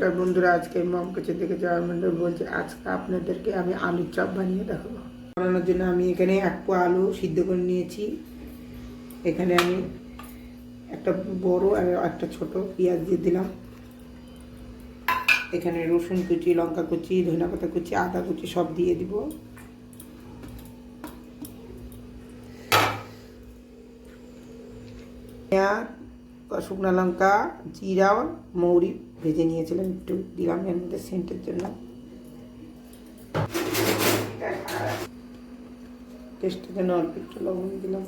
নমস্কার বন্ধুরা, আজকে মম কিচেন থেকে জয় মন্ডল বলছি। আজকে আপনাদেরকে আমি আলুর চপ বানিয়ে দেখাবো। বানানোর জন্য আমি এখানে 1 পোয়া আলু সিদ্ধ করে নিয়েছি। এখানে আমি একটা বড় আর একটা ছোট পেঁয়াজ দিয়ে দিলাম। এখানে রসুন কুচি, লঙ্কা কুচি, ধনিয়া পাতা কুচি, আদা কুচি সব দিয়ে দিব। পেঁয়াজ, শুকনো লঙ্কা, জিরা, মৌরি ভেজে নিয়েছিলাম, একটু দিলাম এর মধ্যে সেন্টের জন্য, টেস্টের জন্য অল্প একটু লবণ দিলাম।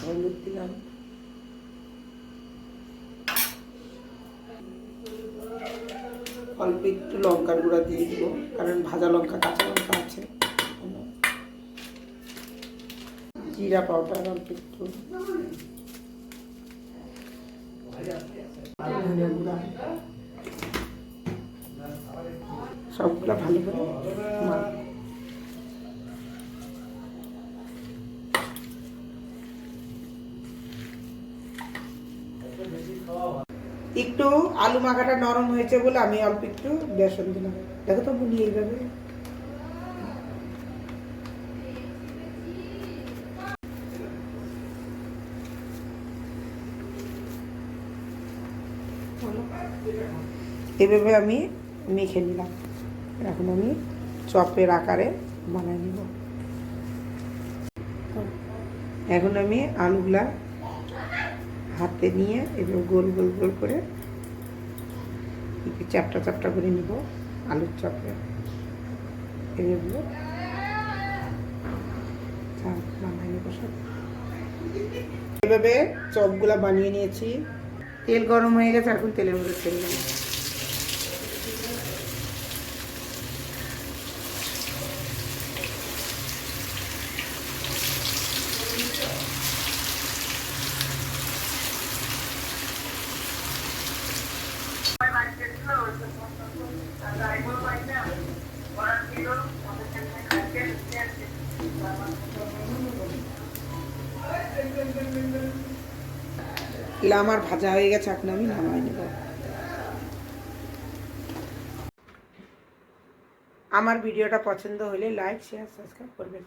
হলুদ দিলাম, অল্প একটু লঙ্কার গুঁড়া দিয়ে দিব, কারণ ভাজা লঙ্কা কাঁচা লঙ্কা আছে। জিরা পাউডার অল্প একটু, ধনিয়া গুঁড়া, সবগুলো ভালো করে মাখবো। একটু আলু মাখাটা নরম হয়েছে বলে আমি অল্প একটু বেসন দিলাম। দেখো তো বুনি এইভাবে এভাবে আমি মেখে নিলাম। এখন আমি চপের আকারে বানিয়ে নিব। এখন আমি আলুগুলা হাতে নিয়ে এভাবে গোল গোল গোল করে একটু চ্যাপটা চ্যাপটা করে নিব। আলুর চপে এভাবে বানিয়ে নেব সব। এভাবে চপগুলা বানিয়ে নিয়েছি। তেল গরম হয়ে গেছে, এখন তেলের মধ্যে ছেড়ে দেব। আমার ভাজা হয়ে গেছে, এখন আমি নামাই নেব। আমার ভিডিওটা পছন্দ হলে লাইক, শেয়ার, সাবস্ক্রাইব করবেন।